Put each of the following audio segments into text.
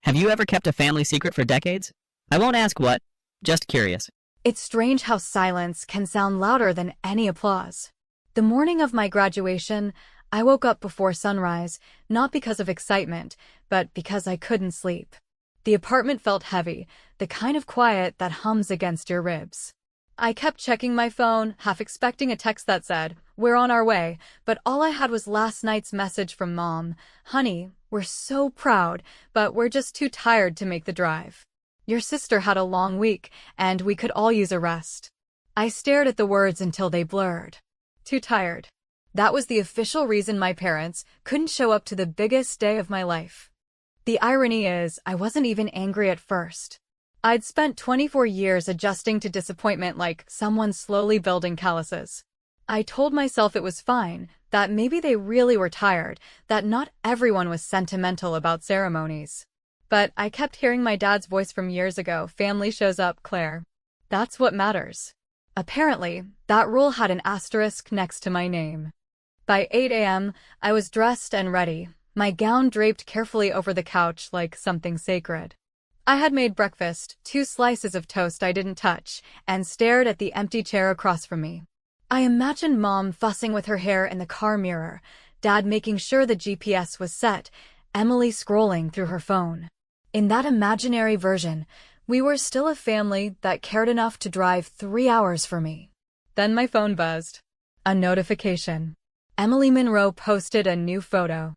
Have you ever kept a family secret for decades? I won't ask what, just curious. It's strange how silence can sound louder than any applause. The morning of my graduation, I woke up before sunrise, not because of excitement, but because I couldn't sleep. The apartment felt heavy, the kind of quiet that hums against your ribs. I kept checking my phone, half expecting a text that said, "We're on our way," but all I had was last night's message from Mom. "Honey, we're so proud, but we're just too tired to make the drive. Your sister had a long week, and we could all use a rest." I stared at the words until they blurred. Too tired. That was the official reason my parents couldn't show up to the biggest day of my life. The irony is, I wasn't even angry at first. I'd spent 24 years adjusting to disappointment like someone slowly building calluses. I told myself it was fine, that maybe they really were tired, that not everyone was sentimental about ceremonies. But I kept hearing my dad's voice from years ago, "Family shows up, Claire. That's what matters." Apparently, that rule had an asterisk next to my name. By 8 a.m., I was dressed and ready, my gown draped carefully over the couch like something sacred. I had made breakfast, 2 slices of toast I didn't touch, and stared at the empty chair across from me. I imagined Mom fussing with her hair in the car mirror, Dad making sure the GPS was set, Emily scrolling through her phone. In that imaginary version, we were still a family that cared enough to drive 3 hours for me. Then my phone buzzed. A notification. Emily Monroe posted a new photo.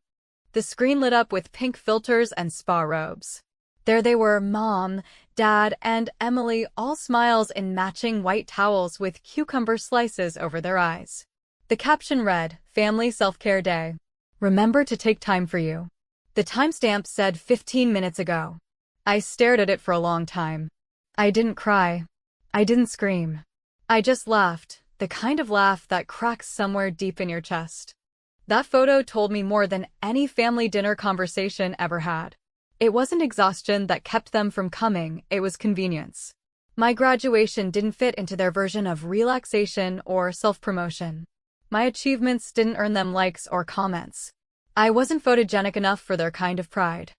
The screen lit up with pink filters and spa robes. There they were, Mom, Dad, and Emily, all smiles in matching white towels with cucumber slices over their eyes. The caption read, "Family Self-Care Day. Remember to take time for you." The timestamp said 15 minutes ago. I stared at it for a long time. I didn't cry. I didn't scream. I just laughed, the kind of laugh that cracks somewhere deep in your chest. That photo told me more than any family dinner conversation ever had. It wasn't exhaustion that kept them from coming, it was convenience. My graduation didn't fit into their version of relaxation or self-promotion. My achievements didn't earn them likes or comments. I wasn't photogenic enough for their kind of pride.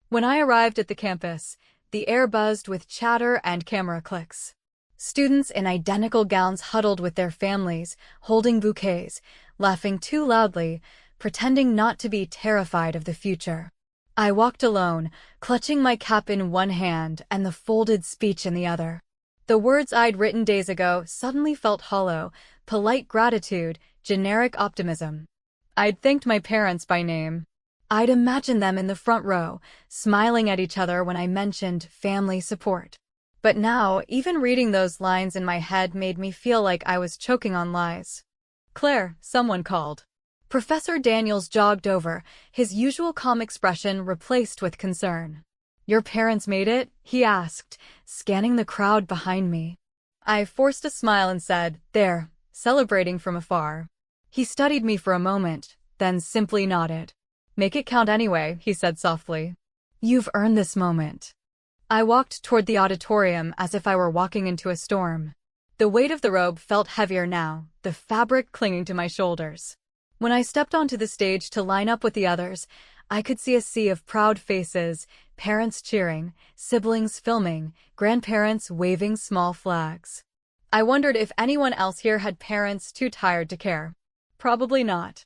When I arrived at the campus, the air buzzed with chatter and camera clicks. Students in identical gowns huddled with their families, holding bouquets, laughing too loudly, pretending not to be terrified of the future. I walked alone, clutching my cap in one hand and the folded speech in the other. The words I'd written days ago suddenly felt hollow, polite gratitude, generic optimism. I'd thanked my parents by name. I'd imagined them in the front row, smiling at each other when I mentioned family support. But now, even reading those lines in my head made me feel like I was choking on lies. "Claire," someone called. Professor Daniels jogged over, his usual calm expression replaced with concern. "Your parents made it?" he asked, scanning the crowd behind me. I forced a smile and said, "They're celebrating from afar." He studied me for a moment, then simply nodded. "Make it count anyway," he said softly. "You've earned this moment." I walked toward the auditorium as if I were walking into a storm. The weight of the robe felt heavier now, the fabric clinging to my shoulders. When I stepped onto the stage to line up with the others, I could see a sea of proud faces, parents cheering, siblings filming, grandparents waving small flags. I wondered if anyone else here had parents too tired to care. Probably not.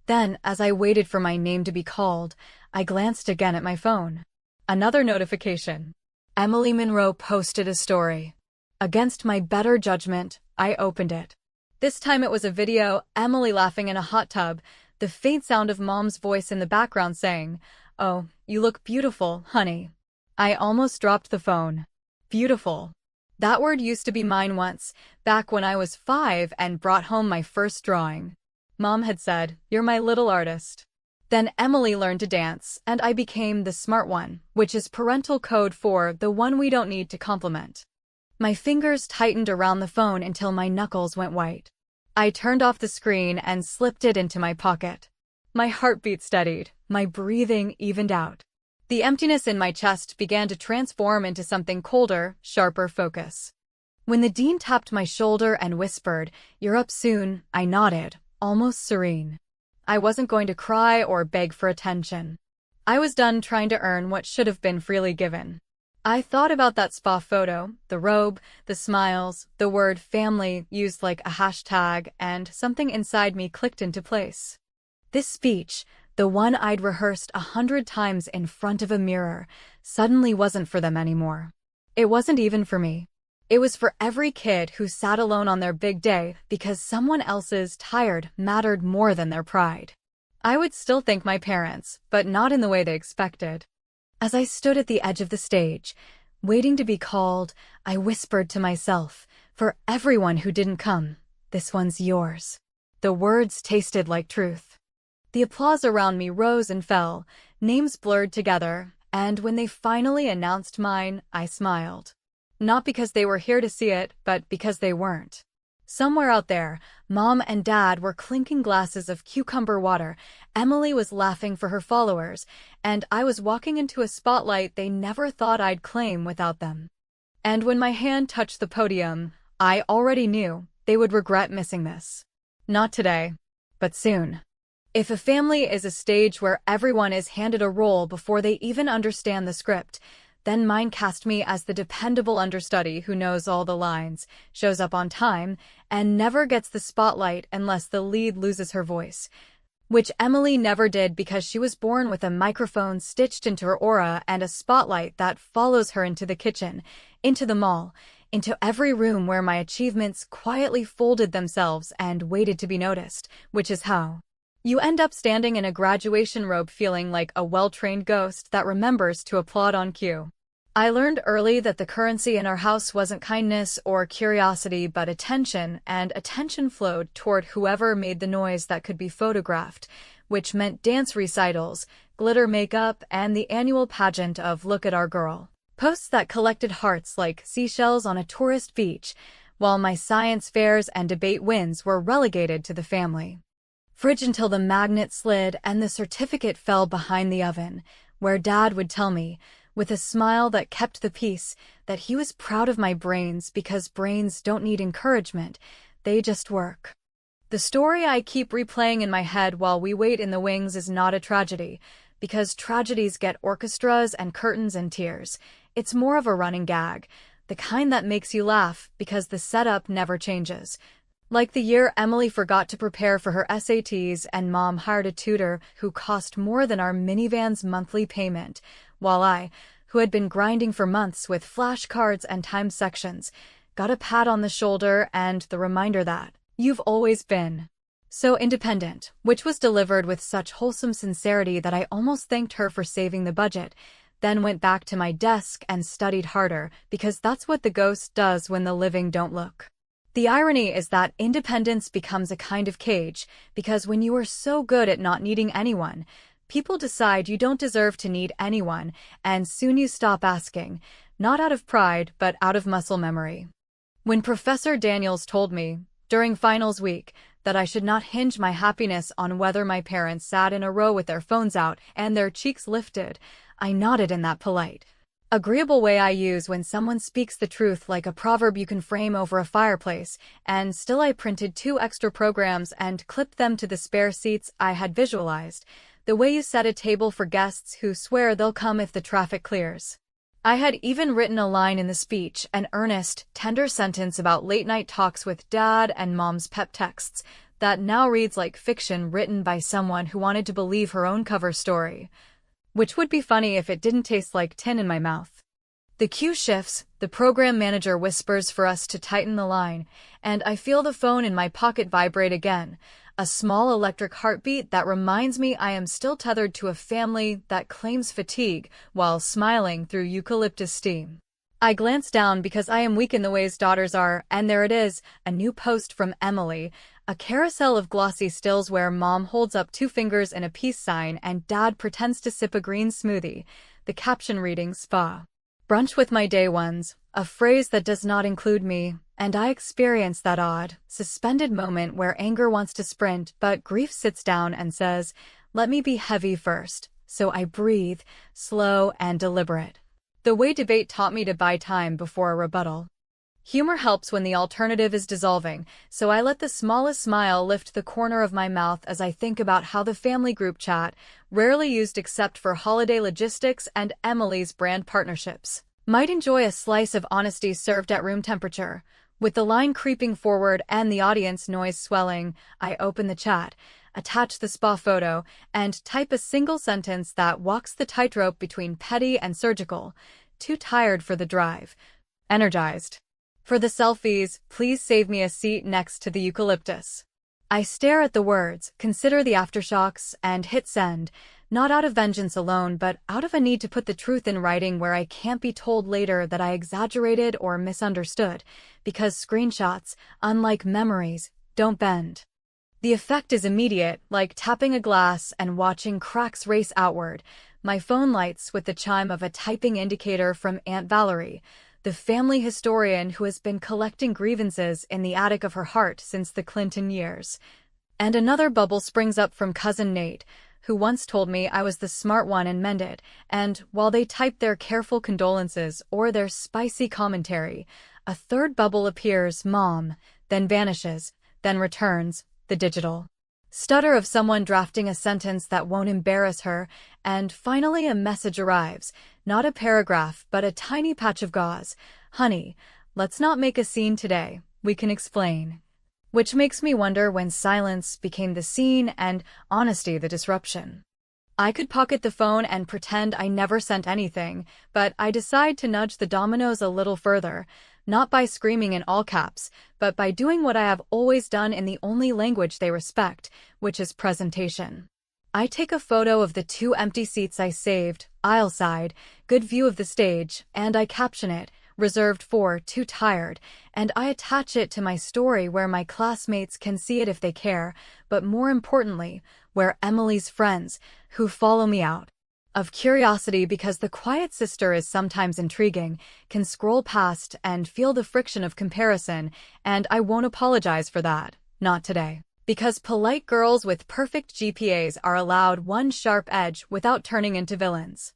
Then, as I waited for my name to be called, I glanced again at my phone. Another notification. Emily Monroe posted a story. Against my better judgment, I opened it. This time it was a video, Emily laughing in a hot tub, the faint sound of Mom's voice in the background saying, "Oh, you look beautiful, honey." I almost dropped the phone. Beautiful. That word used to be mine once, back when I was 5 and brought home my first drawing. Mom had said, "You're my little artist." Then Emily learned to dance, and I became the smart one, which is parental code for the one we don't need to compliment. My fingers tightened around the phone until my knuckles went white. I turned off the screen and slipped it into my pocket. My heartbeat steadied, my breathing evened out. The emptiness in my chest began to transform into something colder, sharper focus. When the dean tapped my shoulder and whispered, "You're up soon," I nodded, almost serene. I wasn't going to cry or beg for attention. I was done trying to earn what should have been freely given. I thought about that spa photo, the robe, the smiles, the word family used like a hashtag, and something inside me clicked into place. This speech, the one I'd rehearsed 100 times in front of a mirror, suddenly wasn't for them anymore. It wasn't even for me. It was for every kid who sat alone on their big day because someone else's tired mattered more than their pride. I would still thank my parents, but not in the way they expected. As I stood at the edge of the stage, waiting to be called, I whispered to myself, "For everyone who didn't come, this one's yours." The words tasted like truth. The applause around me rose and fell, names blurred together, and when they finally announced mine, I smiled. Not because they were here to see it, but because they weren't. Somewhere out there, Mom and Dad were clinking glasses of cucumber water, Emily was laughing for her followers, and I was walking into a spotlight they never thought I'd claim without them. And when my hand touched the podium, I already knew they would regret missing this. Not today, but soon. If a family is a stage where everyone is handed a role before they even understand the script, then mine cast me as the dependable understudy who knows all the lines, shows up on time, and never gets the spotlight unless the lead loses her voice. Which Emily never did because she was born with a microphone stitched into her aura and a spotlight that follows her into the kitchen, into the mall, into every room where my achievements quietly folded themselves and waited to be noticed, which is how you end up standing in a graduation robe feeling like a well-trained ghost that remembers to applaud on cue. I learned early that the currency in our house wasn't kindness or curiosity but attention, and attention flowed toward whoever made the noise that could be photographed, which meant dance recitals, glitter makeup, and the annual pageant of "Look at Our Girl" posts that collected hearts like seashells on a tourist beach, while my science fairs and debate wins were relegated to the family fridge until the magnet slid and the certificate fell behind the oven, where Dad would tell me, with a smile that kept the peace, that he was proud of my brains because brains don't need encouragement, they just work. The story I keep replaying in my head while we wait in the wings is not a tragedy, because tragedies get orchestras and curtains and tears. It's more of a running gag, the kind that makes you laugh because the setup never changes. Like the year Emily forgot to prepare for her SATs and Mom hired a tutor who cost more than our minivan's monthly payment, while I, who had been grinding for months with flashcards and time sections, got a pat on the shoulder and the reminder that you've always been so independent, which was delivered with such wholesome sincerity that I almost thanked her for saving the budget, then went back to my desk and studied harder because that's what the ghost does when the living don't look. The irony is that independence becomes a kind of cage, because when you are so good at not needing anyone, people decide you don't deserve to need anyone, and soon you stop asking, not out of pride, but out of muscle memory. When Professor Daniels told me, during finals week, that I should not hinge my happiness on whether my parents sat in a row with their phones out and their cheeks lifted, I nodded in that polite, agreeable way I use when someone speaks the truth like a proverb you can frame over a fireplace, and still I printed 2 extra programs and clipped them to the spare seats I had visualized, the way you set a table for guests who swear they'll come if the traffic clears. I had even written a line in the speech, an earnest, tender sentence about late-night talks with Dad and Mom's pep texts, that now reads like fiction written by someone who wanted to believe her own cover story. Which would be funny if it didn't taste like tin in my mouth. The cue shifts, the program manager whispers for us to tighten the line, and I feel the phone in my pocket vibrate again, a small electric heartbeat that reminds me I am still tethered to a family that claims fatigue while smiling through eucalyptus steam. I glance down because I am weak in the ways daughters are, and there it is, a new post from Emily, a carousel of glossy stills where Mom holds up 2 fingers in a peace sign and Dad pretends to sip a green smoothie, the caption reading spa. Brunch with my day ones, a phrase that does not include me, and I experience that odd, suspended moment where anger wants to sprint but grief sits down and says, let me be heavy first, so I breathe, slow and deliberate. The way debate taught me to buy time before a rebuttal. Humor helps when the alternative is dissolving, so I let the smallest smile lift the corner of my mouth as I think about how the family group chat, rarely used except for holiday logistics and Emily's brand partnerships, might enjoy a slice of honesty served at room temperature. With the line creeping forward and the audience noise swelling, I open the chat, attach the spa photo, and type a single sentence that walks the tightrope between petty and surgical. Too tired for the drive. Energized. For the selfies, please save me a seat next to the eucalyptus. I stare at the words, consider the aftershocks, and hit send, not out of vengeance alone, but out of a need to put the truth in writing where I can't be told later that I exaggerated or misunderstood, because screenshots, unlike memories, don't bend. The effect is immediate, like tapping a glass and watching cracks race outward. My phone lights with the chime of a typing indicator from Aunt Valerie, the family historian who has been collecting grievances in the attic of her heart since the Clinton years. And another bubble springs up from Cousin Nate, who once told me I was the smart one and mended, and while they type their careful condolences or their spicy commentary, a third bubble appears, Mom, then vanishes, then returns, the digital stutter of someone drafting a sentence that won't embarrass her, and finally a message arrives, not a paragraph but a tiny patch of gauze. Honey, let's not make a scene today, we can explain. Which makes me wonder when silence became the scene and honesty the disruption. I could pocket the phone and pretend I never sent anything, but I decide to nudge the dominoes a little further, not by screaming in all caps, but by doing what I have always done in the only language they respect, which is presentation. I take a photo of the 2 empty seats I saved, aisle side, good view of the stage, and I caption it, reserved for too tired, and I attach it to my story where my classmates can see it if they care, but more importantly, where Emily's friends, who follow me out of curiosity because the quiet sister is sometimes intriguing, can scroll past and feel the friction of comparison, and I won't apologize for that, not today. Because polite girls with perfect GPAs are allowed one sharp edge without turning into villains.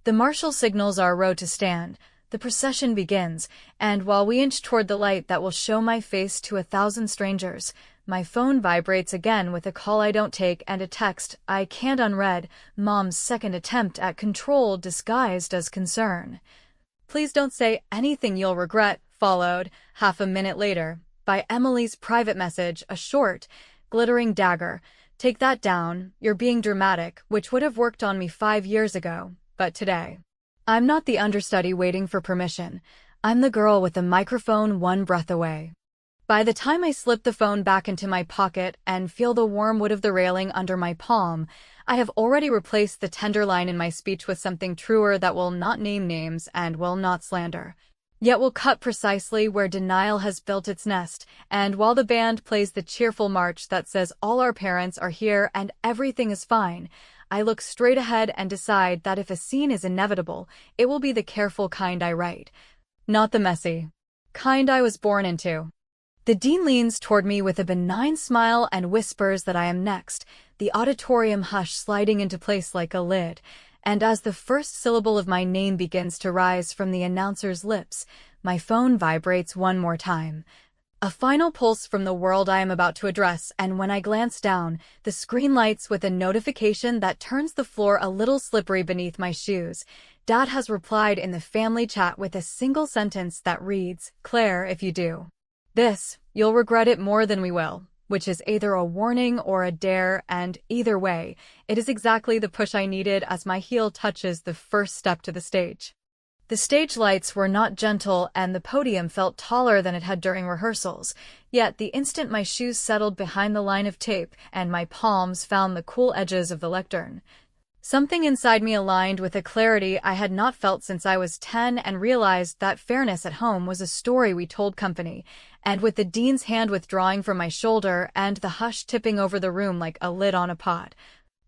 The marshal signals our road to stand, the procession begins, and while we inch toward the light that will show my face to 1,000 strangers, my phone vibrates again with a call I don't take and a text I can't unread, Mom's second attempt at control disguised as concern. Please don't say anything you'll regret, followed, half a minute later, by Emily's private message, a short, glittering dagger. Take that down, you're being dramatic, which would have worked on me 5 years ago, but today. I'm not the understudy waiting for permission. I'm the girl with the microphone one breath away. By the time I slip the phone back into my pocket and feel the warm wood of the railing under my palm, I have already replaced the tender line in my speech with something truer that will not name names and will not slander. Yet will cut precisely where denial has built its nest, and while the band plays the cheerful march that says all our parents are here and everything is fine, I look straight ahead and decide that if a scene is inevitable, it will be the careful kind I write, not the messy kind I was born into. The dean leans toward me with a benign smile and whispers that I am next, the auditorium hush sliding into place like a lid, and as the first syllable of my name begins to rise from the announcer's lips, my phone vibrates one more time. A final pulse from the world I am about to address, and when I glance down, the screen lights with a notification that turns the floor a little slippery beneath my shoes. Dad has replied in the family chat with a single sentence that reads, Claire, if you do this, you'll regret it more than we will, which is either a warning or a dare, and either way, it is exactly the push I needed as my heel touches the first step to the stage. The stage lights were not gentle and the podium felt taller than it had during rehearsals, yet the instant my shoes settled behind the line of tape and my palms found the cool edges of the lectern, something inside me aligned with a clarity I had not felt since I was 10 and realized that fairness at home was a story we told company, and with the dean's hand withdrawing from my shoulder and the hush tipping over the room like a lid on a pot,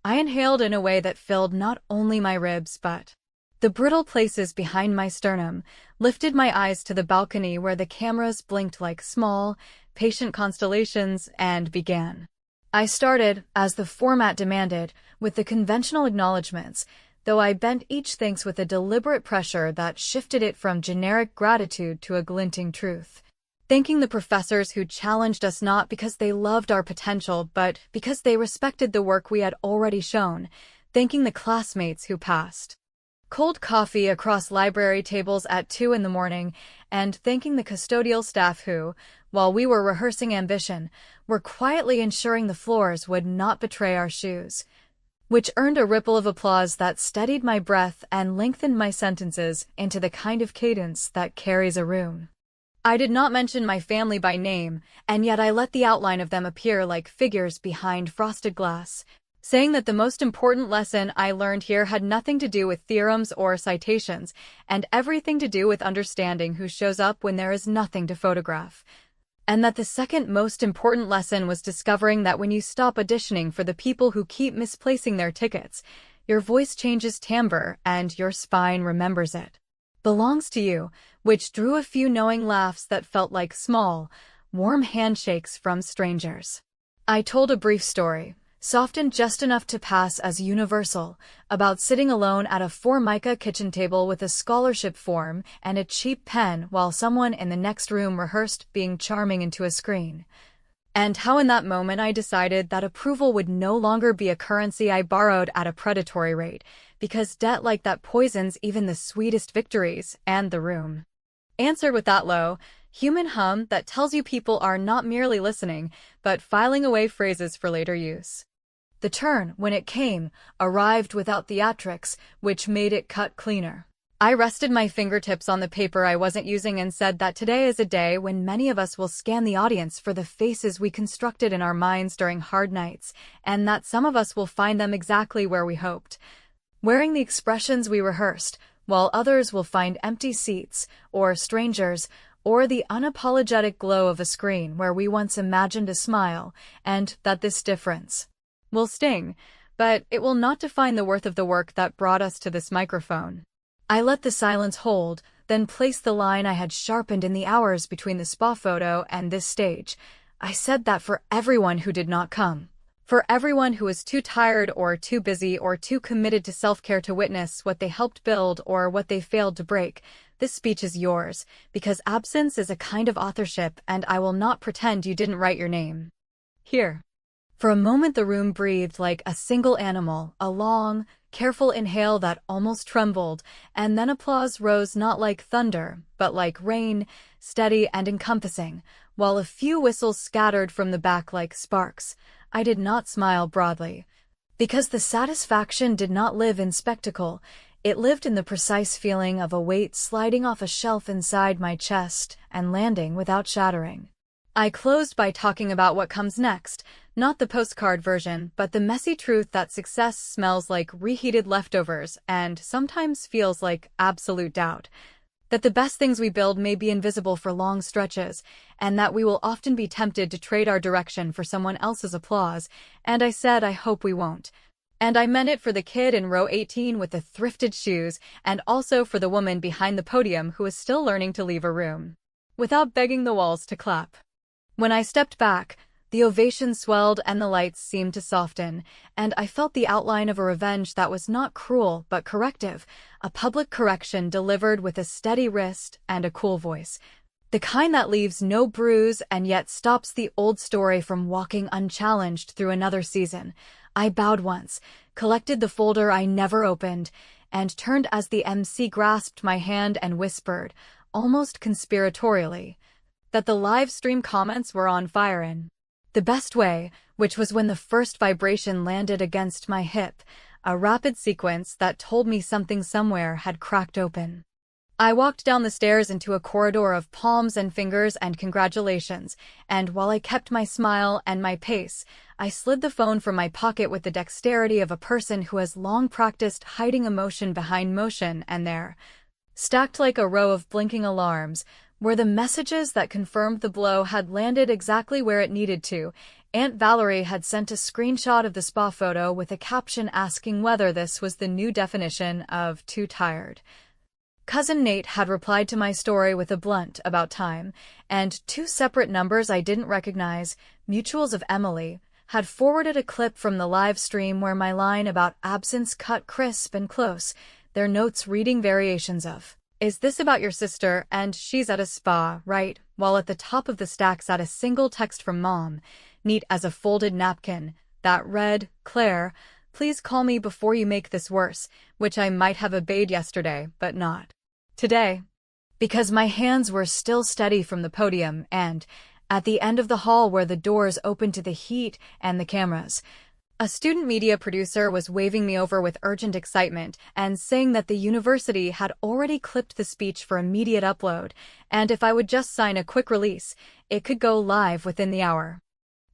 I inhaled in a way that filled not only my ribs but the brittle places behind my sternum, lifted my eyes to the balcony where the cameras blinked like small, patient constellations, and began. I started, as the format demanded, with the conventional acknowledgments, though I bent each thanks with a deliberate pressure that shifted it from generic gratitude to a glinting truth. Thanking the professors who challenged us not because they loved our potential, but because they respected the work we had already shown. Thanking the classmates who passed cold coffee across library tables at 2 in the morning, and thanking the custodial staff who, while we were rehearsing ambition, were quietly ensuring the floors would not betray our shoes, which earned a ripple of applause that steadied my breath and lengthened my sentences into the kind of cadence that carries a rune. I did not mention my family by name, and yet I let the outline of them appear like figures behind frosted glass, saying that the most important lesson I learned here had nothing to do with theorems or citations, and everything to do with understanding who shows up when there is nothing to photograph. And that the second most important lesson was discovering that when you stop auditioning for the people who keep misplacing their tickets, your voice changes timbre and your spine remembers it. Belongs to you, which drew a few knowing laughs that felt like small, warm handshakes from strangers. I told a brief story, softened just enough to pass as universal, about sitting alone at a Formica kitchen table with a scholarship form and a cheap pen while someone in the next room rehearsed being charming into a screen. And how in that moment I decided that approval would no longer be a currency I borrowed at a predatory rate, because debt like that poisons even the sweetest victories, and the room answered with that low, human hum that tells you people are not merely listening, but filing away phrases for later use. The turn, when it came, arrived without theatrics, which made it cut cleaner. I rested my fingertips on the paper I wasn't using and said that today is a day when many of us will scan the audience for the faces we constructed in our minds during hard nights, and that some of us will find them exactly where we hoped, wearing the expressions we rehearsed, while others will find empty seats, or strangers, or the unapologetic glow of a screen where we once imagined a smile, and that this difference will sting, but it will not define the worth of the work that brought us to this microphone. I let the silence hold, then placed the line I had sharpened in the hours between the spa photo and this stage. I said that for everyone who did not come, for everyone who was too tired or too busy or too committed to self-care to witness what they helped build or what they failed to break, this speech is yours, because absence is a kind of authorship and I will not pretend you didn't write your name here. For a moment the room breathed like a single animal, a long, careful inhale that almost trembled, and then applause rose not like thunder, but like rain, steady and encompassing, while a few whistles scattered from the back like sparks. I did not smile broadly, because the satisfaction did not live in spectacle. It lived in the precise feeling of a weight sliding off a shelf inside my chest and landing without shattering. I closed by talking about what comes next, not the postcard version, but the messy truth that success smells like reheated leftovers and sometimes feels like absolute doubt, that the best things we build may be invisible for long stretches, and that we will often be tempted to trade our direction for someone else's applause, and I said I hope we won't. And I meant it for the kid in row 18 with the thrifted shoes, and also for the woman behind the podium who is still learning to leave a room without begging the walls to clap. When I stepped back, the ovation swelled and the lights seemed to soften, and I felt the outline of a revenge that was not cruel but corrective, a public correction delivered with a steady wrist and a cool voice, the kind that leaves no bruise and yet stops the old story from walking unchallenged through another season. I bowed once, collected the folder I never opened, and turned as the MC grasped my hand and whispered, almost conspiratorially, that the live stream comments were on fire in the best way, which was when the first vibration landed against my hip, a rapid sequence that told me something somewhere had cracked open. I walked down the stairs into a corridor of palms and fingers and congratulations, and while I kept my smile and my pace, I slid the phone from my pocket with the dexterity of a person who has long practiced hiding emotion behind motion, and there, stacked like a row of blinking alarms, were the messages that confirmed the blow had landed exactly where it needed to. Aunt Valerie had sent a screenshot of the spa photo with a caption asking whether this was the new definition of too tired. Cousin Nate had replied to my story with a blunt about time, and two separate numbers I didn't recognize, mutuals of Emily, had forwarded a clip from the live stream where my line about absence cut crisp and close, their notes reading variations of, "Is this about your sister? And she's at a spa, right?" While at the top of the stack sat a single text from Mom, neat as a folded napkin, that read, "Claire, please call me before you make this worse," which I might have obeyed yesterday, but not today. Because my hands were still steady from the podium and, at the end of the hall where the doors opened to the heat and the cameras, a student media producer was waving me over with urgent excitement and saying that the university had already clipped the speech for immediate upload, and if I would just sign a quick release, it could go live within the hour.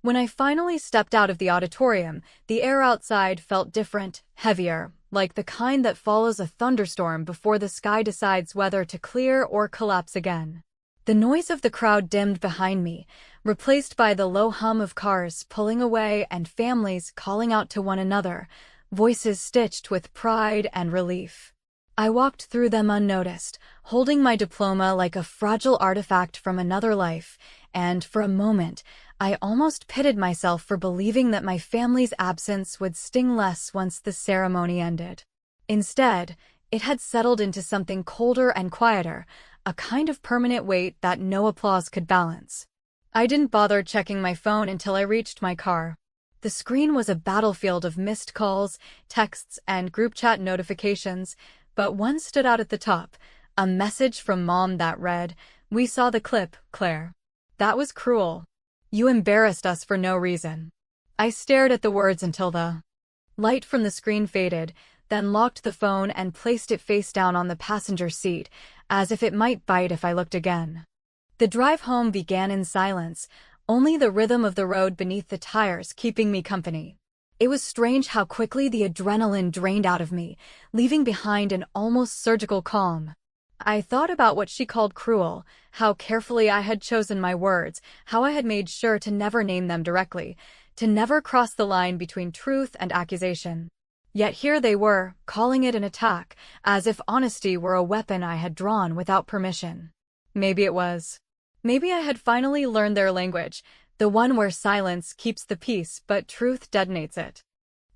When I finally stepped out of the auditorium, the air outside felt different, heavier, like the kind that follows a thunderstorm before the sky decides whether to clear or collapse again. The noise of the crowd dimmed behind me, replaced by the low hum of cars pulling away and families calling out to one another, voices stitched with pride and relief. I walked through them unnoticed, holding my diploma like a fragile artifact from another life, and for a moment, I almost pitted myself for believing that my family's absence would sting less once the ceremony ended. Instead, it had settled into something colder and quieter, a kind of permanent weight that no applause could balance. I didn't bother checking my phone until I reached my car. The screen was a battlefield of missed calls, texts, and group chat notifications, but one stood out at the top, a message from Mom that read, "We saw the clip, Claire. That was cruel. You embarrassed us for no reason." I stared at the words until the light from the screen faded, then locked the phone and placed it face down on the passenger seat, as if it might bite if I looked again. The drive home began in silence, only the rhythm of the road beneath the tires keeping me company. It was strange how quickly the adrenaline drained out of me, leaving behind an almost surgical calm. I thought about what she called cruel, how carefully I had chosen my words, how I had made sure to never name them directly, to never cross the line between truth and accusation. Yet here they were, calling it an attack, as if honesty were a weapon I had drawn without permission. Maybe it was. Maybe I had finally learned their language, the one where silence keeps the peace but truth detonates it.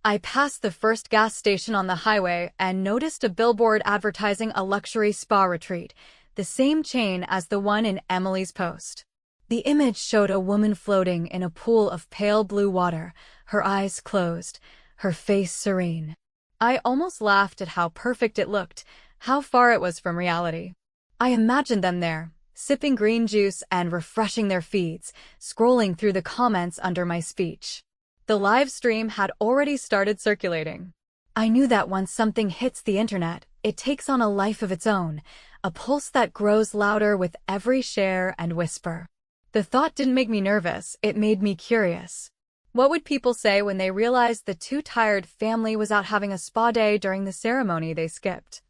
I passed the first gas station on the highway and noticed a billboard advertising a luxury spa retreat, the same chain as the one in Emily's post. The image showed a woman floating in a pool of pale blue water, her eyes closed, her face serene. I almost laughed at how perfect it looked, how far it was from reality. I imagined them there, sipping green juice and refreshing their feeds, scrolling through the comments under my speech. The live stream had already started circulating. I knew that once something hits the internet, it takes on a life of its own, a pulse that grows louder with every share and whisper. The thought didn't make me nervous, it made me curious. What would people say when they realized the too tired family was out having a spa day during the ceremony they skipped?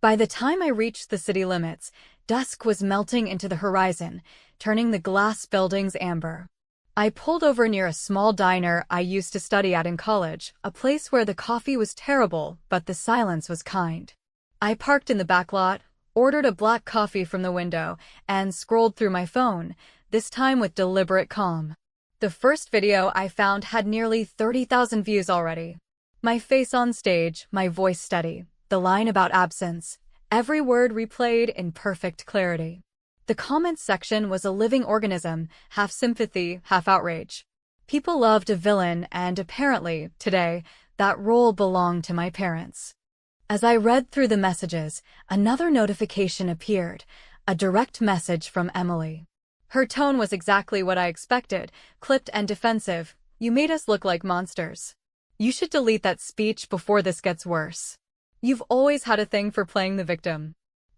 By the time I reached the city limits, dusk was melting into the horizon, turning the glass buildings amber. I pulled over near a small diner I used to study at in college, a place where the coffee was terrible, but the silence was kind. I parked in the back lot, ordered a black coffee from the window, and scrolled through my phone, this time with deliberate calm. The first video I found had nearly 30,000 views already. My face on stage, my voice steady, the line about absence, every word replayed in perfect clarity. The comments section was a living organism, half sympathy, half outrage. People loved a villain, and apparently, today, that role belonged to my parents. As I read through the messages, another notification appeared, a direct message from Emily. Her tone was exactly what I expected, clipped and defensive. "You made us look like monsters. You should delete that speech before this gets worse. You've always had a thing for playing the victim."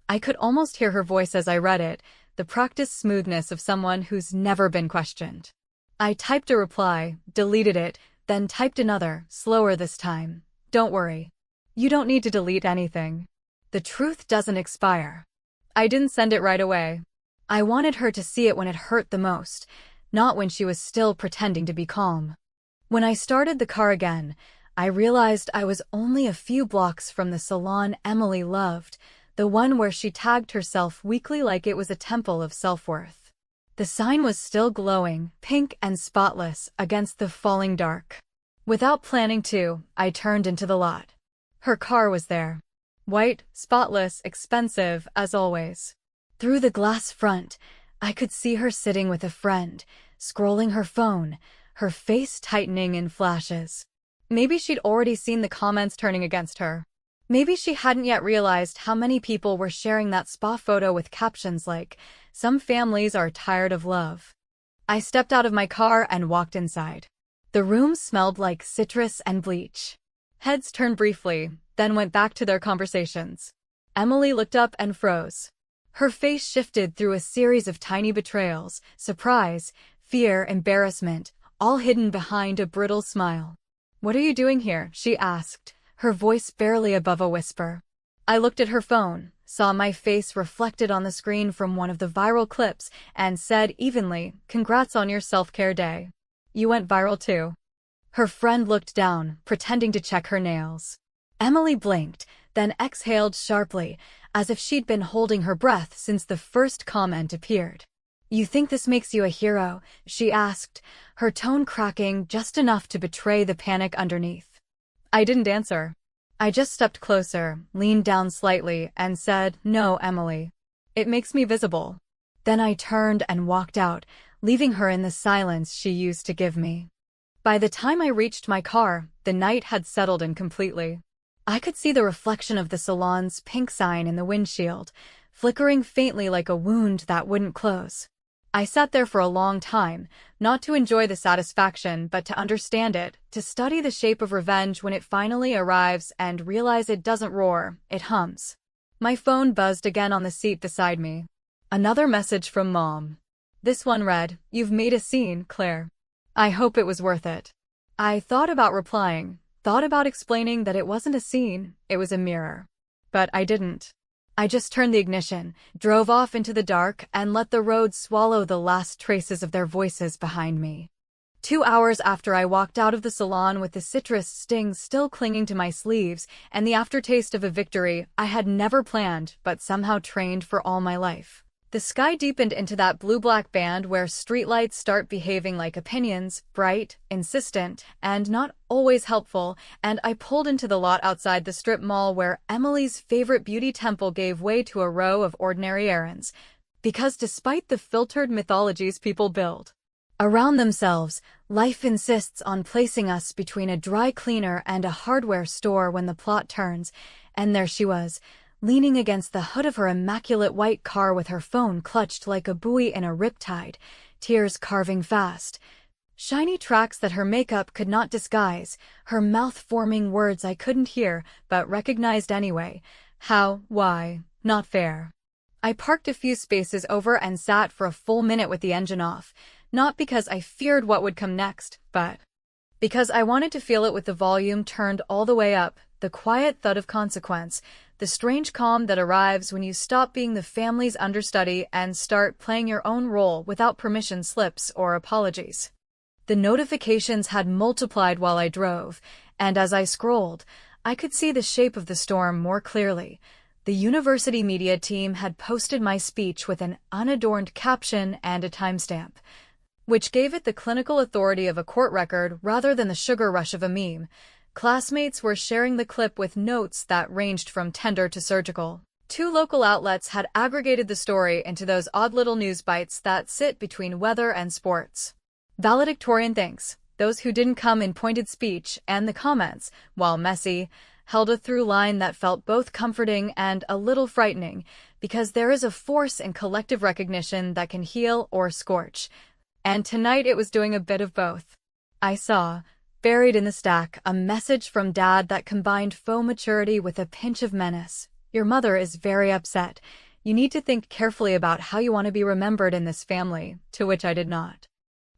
I could almost hear her voice as I read it, the practiced smoothness of someone who's never been questioned. I typed a reply, deleted it, then typed another, slower this time. "Don't worry. You don't need to delete anything. The truth doesn't expire." I didn't send it right away. I wanted her to see it when it hurt the most, not when she was still pretending to be calm. When I started the car again, I realized I was only a few blocks from the salon Emily loved, the one where she tagged herself weekly like it was a temple of self-worth. The sign was still glowing, pink and spotless, against the falling dark. Without planning to, I turned into the lot. Her car was there. White, spotless, expensive, as always. Through the glass front, I could see her sitting with a friend, scrolling her phone, her face tightening in flashes. Maybe she'd already seen the comments turning against her. Maybe she hadn't yet realized how many people were sharing that spa photo with captions like, "Some families are tired of love." I stepped out of my car and walked inside. The room smelled like citrus and bleach. Heads turned briefly, then went back to their conversations. Emily looked up and froze. Her face shifted through a series of tiny betrayals, surprise, fear, embarrassment, all hidden behind a brittle smile. "What are you doing here?" she asked, her voice barely above a whisper. I looked at her phone, saw my face reflected on the screen from one of the viral clips, and said evenly, "Congrats on your self-care day. You went viral too." Her friend looked down, pretending to check her nails. Emily blinked, then exhaled sharply, as if she'd been holding her breath since the first comment appeared. "You think this makes you a hero?" she asked, her tone cracking just enough to betray the panic underneath. I didn't answer. I just stepped closer, leaned down slightly, and said, "No, Emily. It makes me visible." Then I turned and walked out, leaving her in the silence she used to give me. By the time I reached my car, the night had settled in completely. I could see the reflection of the salon's pink sign in the windshield, flickering faintly like a wound that wouldn't close. I sat there for a long time, not to enjoy the satisfaction but to understand it, to study the shape of revenge when it finally arrives and realize it doesn't roar, it hums. My phone buzzed again on the seat beside me. Another message from Mom. This one read, "You've made a scene, Claire. I hope it was worth it." I thought about replying, thought about explaining that it wasn't a scene, it was a mirror. But I didn't. I just turned the ignition, drove off into the dark, and let the road swallow the last traces of their voices behind me. 2 hours after I walked out of the salon with the citrus stings still clinging to my sleeves and the aftertaste of a victory I had never planned but somehow trained for all my life. The sky deepened into that blue-black band where streetlights start behaving like opinions, bright, insistent, and not always helpful, and I pulled into the lot outside the strip mall where Emily's favorite beauty temple gave way to a row of ordinary errands. Because despite the filtered mythologies people build around themselves, life insists on placing us between a dry cleaner and a hardware store when the plot turns, and there she was, leaning against the hood of her immaculate white car with her phone clutched like a buoy in a riptide, tears carving fast. Shiny tracks that her makeup could not disguise, her mouth forming words I couldn't hear, but recognized anyway. How, why, not fair. I parked a few spaces over and sat for a full minute with the engine off, not because I feared what would come next, but because I wanted to feel it with the volume turned all the way up, the quiet thud of consequence, the strange calm that arrives when you stop being the family's understudy and start playing your own role without permission slips or apologies. The notifications had multiplied while I drove, and as I scrolled, I could see the shape of the storm more clearly. The university media team had posted my speech with an unadorned caption and a timestamp, which gave it the clinical authority of a court record rather than the sugar rush of a meme. Classmates were sharing the clip with notes that ranged from tender to surgical. 2 local outlets had aggregated the story into those odd little news bites that sit between weather and sports. Valedictorian thanks, those who didn't come in pointed speech, and the comments, while messy, held a through line that felt both comforting and a little frightening, because there is a force in collective recognition that can heal or scorch. And tonight it was doing a bit of both. I saw, buried in the stack, a message from Dad that combined faux maturity with a pinch of menace. "Your mother is very upset. You need to think carefully about how you want to be remembered in this family," to which I did not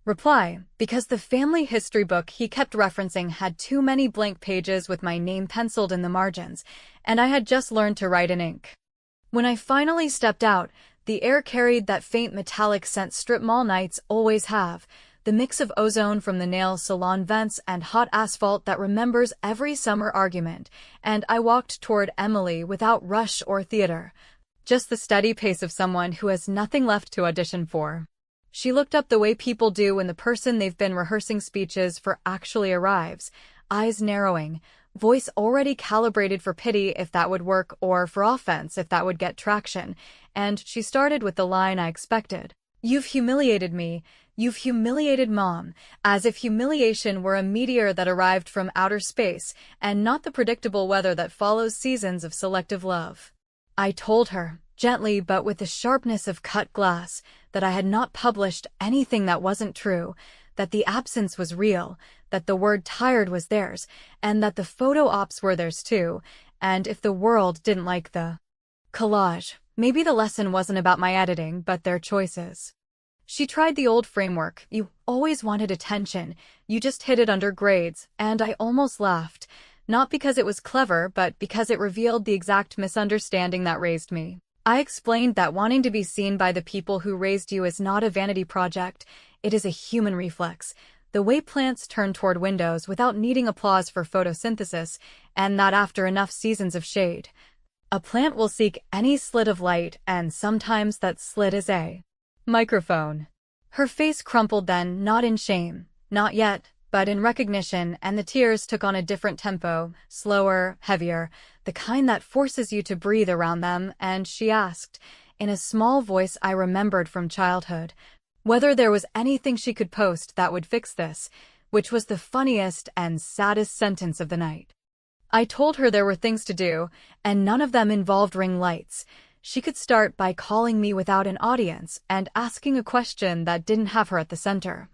reply, because the family history book he kept referencing had too many blank pages with my name penciled in the margins, and I had just learned to write in ink. When I finally stepped out, the air carried that faint metallic scent strip mall nights always have, the mix of ozone from the nail salon vents and hot asphalt that remembers every summer argument, and I walked toward Emily without rush or theater, just the steady pace of someone who has nothing left to audition for. She looked up the way people do when the person they've been rehearsing speeches for actually arrives, eyes narrowing, voice already calibrated for pity if that would work or for offense if that would get traction, and she started with the line I expected. "You've humiliated me. You've humiliated Mom," as if humiliation were a meteor that arrived from outer space and not the predictable weather that follows seasons of selective love. I told her, gently but with the sharpness of cut glass, that I had not published anything that wasn't true, that the absence was real, that the word tired was theirs, and that the photo ops were theirs too, and if the world didn't like the collage, maybe the lesson wasn't about my editing, but their choices. She tried the old framework, "You always wanted attention, you just hid it under grades," and I almost laughed, not because it was clever, but because it revealed the exact misunderstanding that raised me. I explained that wanting to be seen by the people who raised you is not a vanity project, it is a human reflex, the way plants turn toward windows without needing applause for photosynthesis, and that after enough seasons of shade, a plant will seek any slit of light, and sometimes that slit is a microphone. Her face crumpled then, not in shame, not yet, but in recognition, and the tears took on a different tempo, slower, heavier, the kind that forces you to breathe around them, and she asked, in a small voice I remembered from childhood, whether there was anything she could post that would fix this, which was the funniest and saddest sentence of the night. I told her there were things to do, and none of them involved ring lights. She could start by calling me without an audience and asking a question that didn't have her at the center.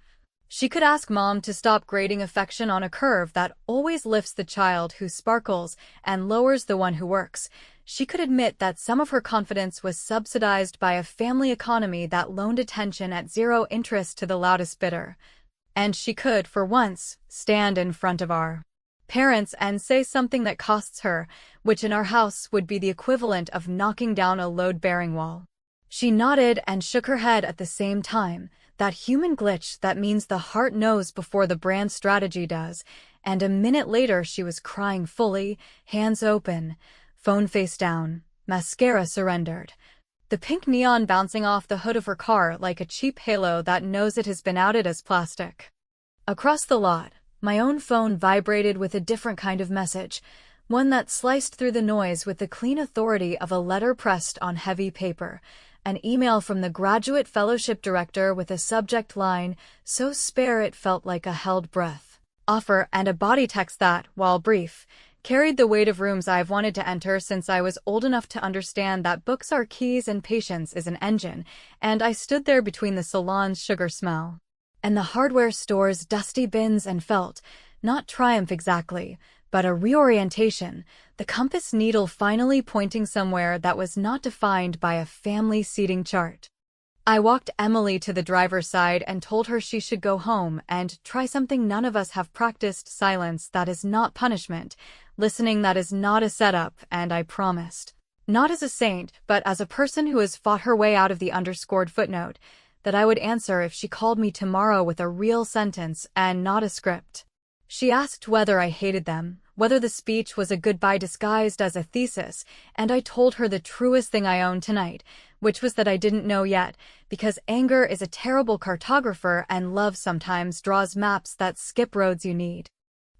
She could ask Mom to stop grading affection on a curve that always lifts the child who sparkles and lowers the one who works. She could admit that some of her confidence was subsidized by a family economy that loaned attention at zero interest to the loudest bidder. And she could, for once, stand in front of our parents and say something that costs her, which in our house would be the equivalent of knocking down a load-bearing wall. She nodded and shook her head at the same time, that human glitch that means the heart knows before the brand strategy does, and a minute later she was crying fully, hands open, phone face down, mascara surrendered, the pink neon bouncing off the hood of her car like a cheap halo that knows it has been outed as plastic. Across the lot, my own phone vibrated with a different kind of message, one that sliced through the noise with the clean authority of a letter pressed on heavy paper. An email from the graduate fellowship director with a subject line so spare it felt like a held breath. Offer, and a body text that, while brief, carried the weight of rooms I've wanted to enter since I was old enough to understand that books are keys and patience is an engine, and I stood there between the salon's sugar smell and the hardware store's dusty bins and felt, not triumph exactly, but a reorientation, the compass needle finally pointing somewhere that was not defined by a family seating chart. I walked Emily to the driver's side and told her she should go home and try something none of us have practiced: silence that is not punishment, listening that is not a setup, and I promised, not as a saint, but as a person who has fought her way out of the underscored footnote, that I would answer if she called me tomorrow with a real sentence and not a script. She asked whether I hated them, whether the speech was a goodbye disguised as a thesis, and I told her the truest thing I own tonight, which was that I didn't know yet, because anger is a terrible cartographer and love sometimes draws maps that skip roads you need.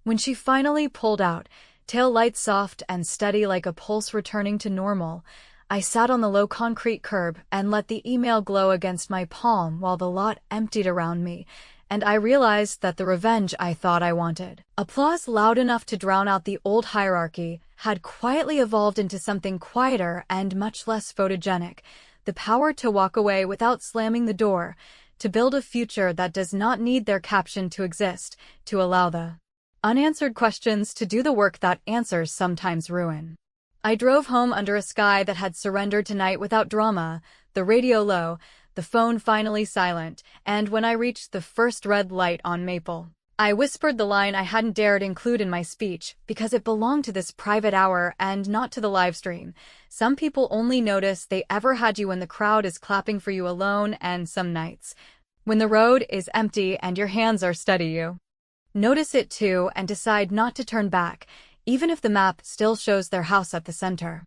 When she finally pulled out, tail lights soft and steady like a pulse returning to normal, I sat on the low concrete curb and let the email glow against my palm while the lot emptied around me, and I realized that the revenge I thought I wanted, applause loud enough to drown out the old hierarchy, had quietly evolved into something quieter and much less photogenic, the power to walk away without slamming the door, to build a future that does not need their caption to exist, to allow the unanswered questions to do the work that answers sometimes ruin. I drove home under a sky that had surrendered tonight without drama, the radio low, the phone finally silent, and when I reached the first red light on Maple, I whispered the line I hadn't dared include in my speech because it belonged to this private hour and not to the live stream. Some people only notice they ever had you when the crowd is clapping for you alone, and some nights, when the road is empty and your hands are steady, you notice it too and decide not to turn back, even if the map still shows their house at the center.